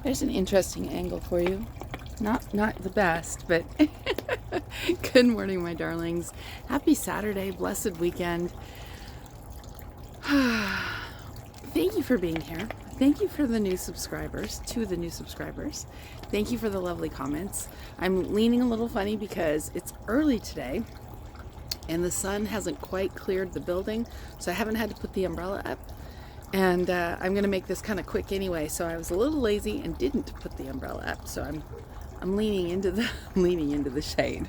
There's an interesting angle for you. Not the best, but good morning, my darlings. Happy Saturday, blessed weekend. Thank you for being here. Thank you for the new subscribers, to the new subscribers. Thank you for the lovely comments. I'm leaning a little funny because it's early today and the sun hasn't quite cleared the building, so I haven't had to put the umbrella up. And I'm gonna make this kind of quick anyway, so I was a little lazy and didn't put the umbrella up. So I'm leaning into the shade.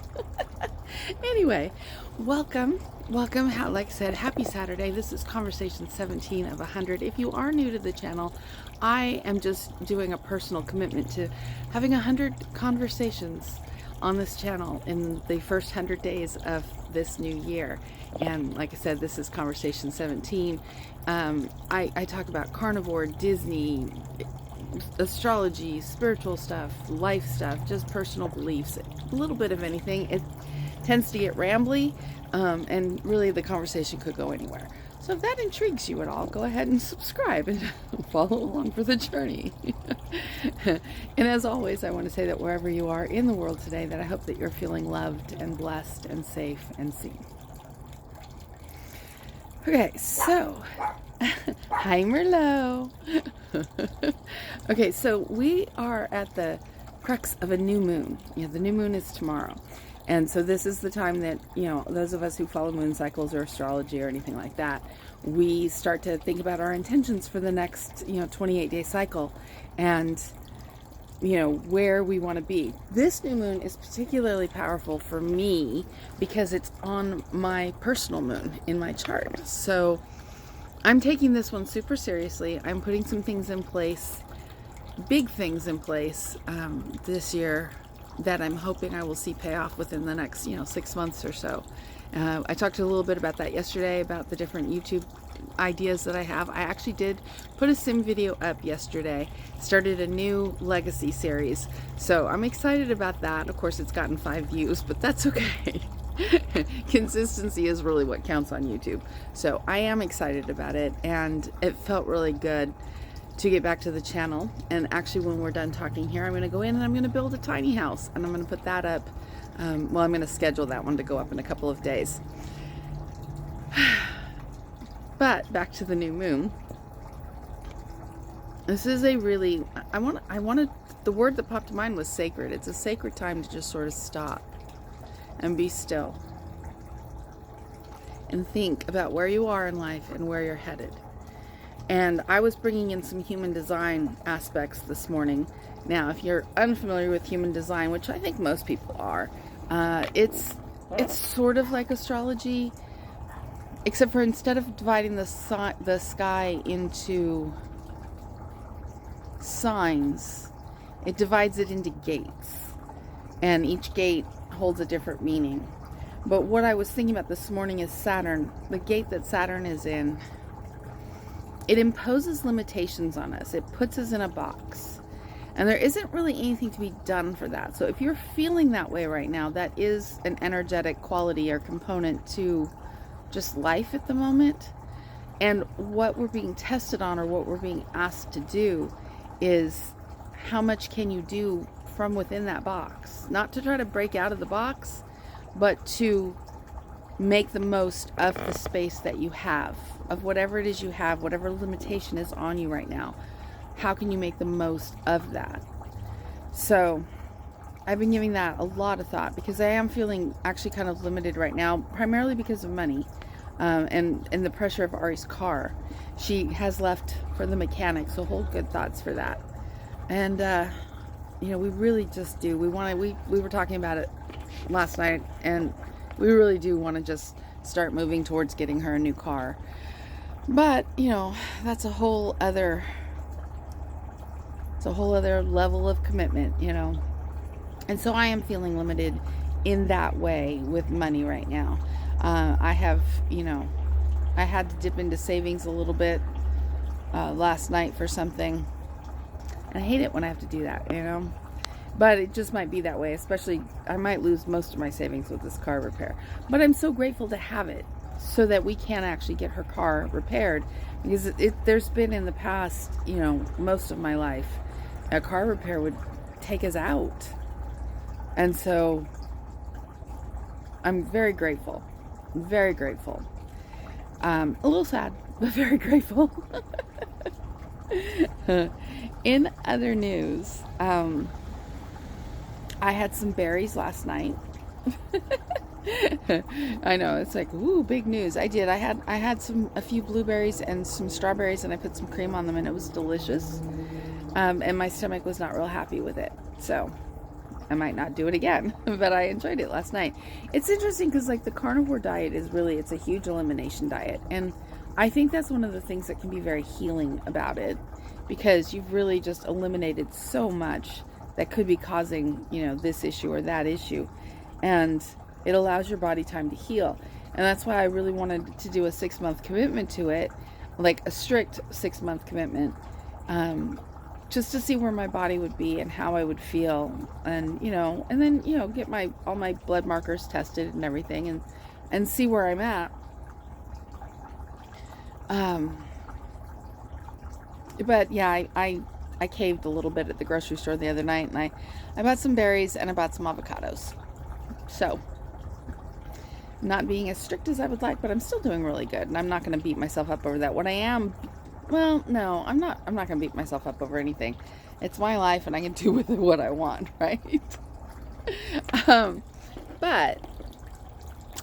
Anyway, welcome. Like I said, happy Saturday. This is conversation 17 of 100. If you are new to the channel, I am just doing a personal commitment to having 100 conversations on this channel in the first 100 days of this new year. And like I said, this is conversation 17. I talk about carnivore, Disney, astrology, spiritual stuff, life stuff, just personal beliefs, a little bit of anything. It tends to get rambly, and really the conversation could go anywhere. So if that intrigues you at all, go ahead and subscribe and follow along for the journey. And as always, I want to say that wherever you are in the world today, that I hope that you're feeling loved and blessed and safe and seen. Okay, so hi Merlot. Okay, so we are at the crux of a new moon. The new moon is tomorrow. And so this is the time that, those of us who follow moon cycles or astrology or anything like that, we start to think about our intentions for the next, 28-day cycle and, where we want to be. This new moon is particularly powerful for me because it's on my personal moon in my chart. So I'm taking this one super seriously. I'm putting some things in place, big things in place this year that I'm hoping I will see pay off within the next, 6 months or so. I talked a little bit about that yesterday, about the different YouTube ideas that I have. I actually did put a sim video up yesterday, started a new legacy series. So I'm excited about that. Of course, it's gotten 5 views, but that's okay. Consistency is really what counts on YouTube. So I am excited about it, and it felt really good to get back to the channel. And actually, when we're done talking here, I'm going to go in and I'm going to build a tiny house, and I'm going to put that up. I'm going to schedule that one to go up in a couple of days. But back to the new moon. This is a really, the word that popped to mind was sacred. It's a sacred time to just sort of stop and be still and think about where you are in life and where you're headed. And I was bringing in some human design aspects this morning. Now, if you're unfamiliar with human design, which I think most people are, it's sort of like astrology, except for instead of dividing the sky into signs, it divides it into gates. And each gate holds a different meaning. But what I was thinking about this morning is Saturn. The gate that Saturn is in, it imposes limitations on us. It puts us in a box. And there isn't really anything to be done for that. So if you're feeling that way right now, that is an energetic quality or component to just life at the moment. And what we're being tested on, or what we're being asked to do, is how much can you do from within that box? Not to try to break out of the box, but to make the most of the space that you have, of whatever it is you have, whatever limitation is on you right now. How can you make the most of that? So I've been giving that a lot of thought, because I am feeling actually kind of limited right now, primarily because of money, and the pressure of Ari's car. She has left for the mechanic, so hold good thoughts for that. And we really just do. We were talking about it last night, and we really do want to just start moving towards getting her a new car. But that's a whole other level of commitment, and so I am feeling limited in that way with money right now. I had to dip into savings a little bit last night for something, and I hate it when I have to do that, but it just might be that way. Especially, I might lose most of my savings with this car repair, but I'm so grateful to have it so that we can actually get her car repaired, because there's been in the past, most of my life, a car repair would take us out. And so I'm very grateful. Very grateful. A little sad, but very grateful. In other news, I had some berries last night. I know, it's like, ooh, big news. I did. I had a few blueberries and some strawberries, and I put some cream on them, and it was delicious. And my stomach was not real happy with it, so I might not do it again. But I enjoyed it last night. It's interesting because, like, the carnivore diet is really, it's a huge elimination diet, and I think that's one of the things that can be very healing about it, because you've really just eliminated so much that could be causing, you know, this issue or that issue, and it allows your body time to heal. And that's why I really wanted to do a 6-month commitment to it, like a strict 6-month commitment, just to see where my body would be and how I would feel, and, you know, and then, you know, get all my blood markers tested and everything, and see where I'm at. But yeah, I caved a little bit at the grocery store the other night, and I bought some berries and I bought some avocados. So, not being as strict as I would like, but I'm still doing really good, and I'm not going to beat myself up over that. What I am, well, no, I'm not going to beat myself up over anything. It's my life, and I can do with it what I want, right? But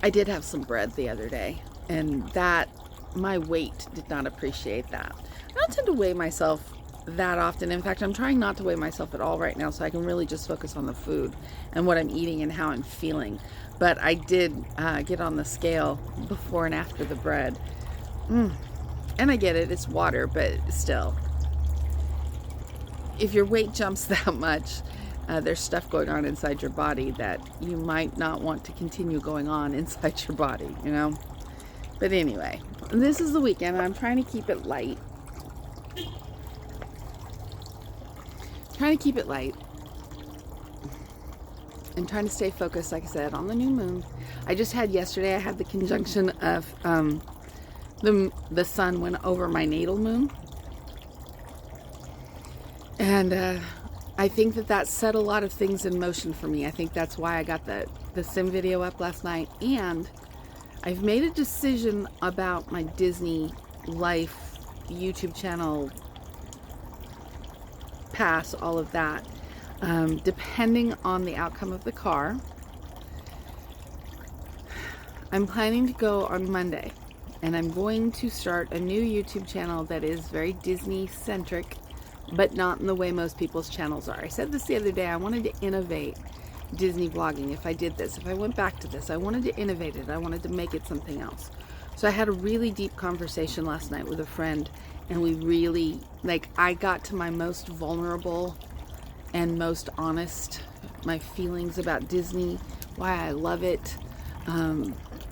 I did have some bread the other day, and that, my weight did not appreciate that. I don't tend to weigh myself that often. In fact, I'm trying not to weigh myself at all right now, so I can really just focus on the food and what I'm eating and how I'm feeling. But I did get on the scale before and after the bread. And I get it, it's water, but still, if your weight jumps that much, there's stuff going on inside your body that you might not want to continue going on inside your body, you know? But anyway, this is the weekend, and I'm trying to keep it light. And trying to stay focused, like I said, on the new moon. I just had yesterday, I had the conjunction of the sun went over my natal moon, and I think that set a lot of things in motion for me. I think that's why I got the sim video up last night, and I've made a decision about my Disney life YouTube channel, pass all of that, depending on the outcome of the car. I'm planning to go on Monday, and I'm going to start a new YouTube channel that is very Disney centric, but not in the way most people's channels are. I said this the other day, I wanted to innovate Disney vlogging. If I went back to this, I wanted to innovate it. I wanted to make it something else. So I had a really deep conversation last night with a friend, and we really, like, I got to my most vulnerable and most honest, my feelings about Disney, why I love it,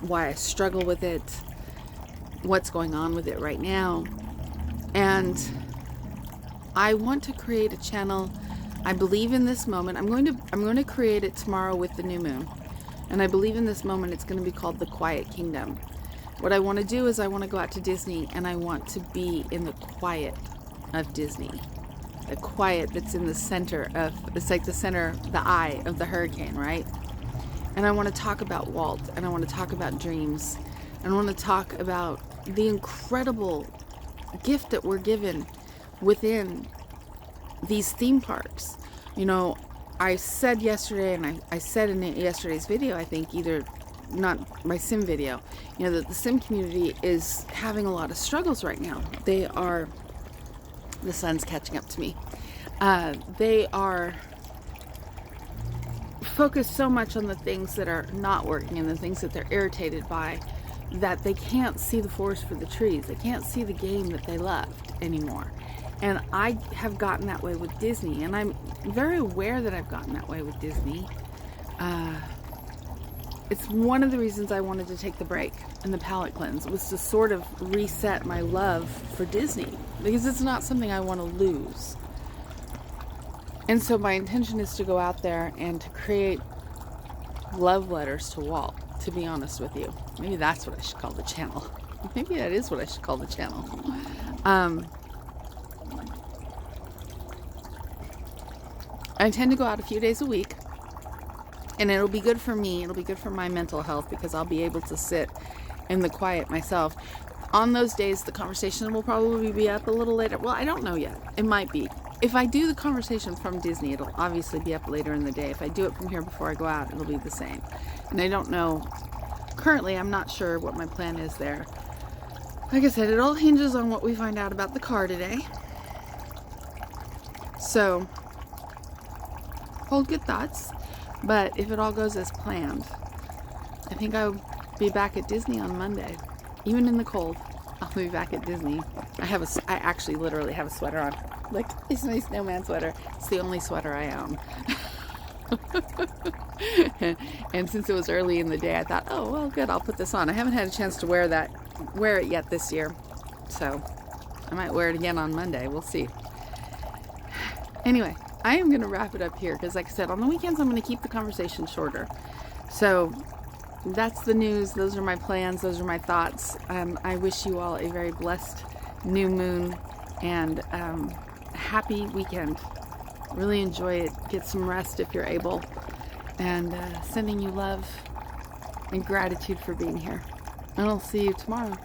why I struggle with it, what's going on with it right now. And I want to create a channel. I believe in this moment. I'm going to create it tomorrow with the new moon. And I believe in this moment it's going to be called The Quiet Kingdom. What I want to do is I want to go out to Disney, and I want to be in the quiet of Disney. The quiet that's in the center of, it's like the eye of the hurricane, right? And I want to talk about Walt, and I want to talk about dreams, and I want to talk about the incredible gift that we're given within these theme parks. You know, I said yesterday, and I said in yesterday's video, I think, either not my sim video, you know, that the sim community is having a lot of struggles right now. The sun's catching up to me. They are focused so much on the things that are not working and the things that they're irritated by, that they can't see the forest for the trees. They can't see the game that they loved anymore. And I have gotten that way with Disney, and I'm very aware that I've gotten that way with Disney. It's one of the reasons I wanted to take the break and the palate cleanse, was to sort of reset my love for Disney, because it's not something I want to lose. And so my intention is to go out there and to create love letters to Walt, to be honest with you. Maybe that's what I should call the channel. Maybe that is what I should call the channel. I intend to go out a few days a week, and it'll be good for me. It'll be good for my mental health because I'll be able to sit in the quiet myself. On those days, the conversation will probably be up a little later. Well, I don't know yet. It might be. If I do the conversation from Disney, it'll obviously be up later in the day. If I do it from here before I go out, it'll be the same. And I don't know. Currently, I'm not sure what my plan is there. Like I said, it all hinges on what we find out about the car today. So, hold good thoughts. But if it all goes as planned, I think I'll be back at Disney on Monday. Even in the cold, I'll be back at Disney. I actually literally have a sweater on. Like, it's my snowman sweater. It's the only sweater I own. And since it was early in the day, I thought, oh, well, good, I'll put this on. I haven't had a chance to wear it yet this year. So I might wear it again on Monday. We'll see. Anyway, I am going to wrap it up here because, like I said, on the weekends, I'm going to keep the conversation shorter. So that's the news. Those are my plans. Those are my thoughts. I wish you all a very blessed new moon and happy weekend. Really enjoy it. Get some rest if you're able. And sending you love and gratitude for being here. And I'll see you tomorrow.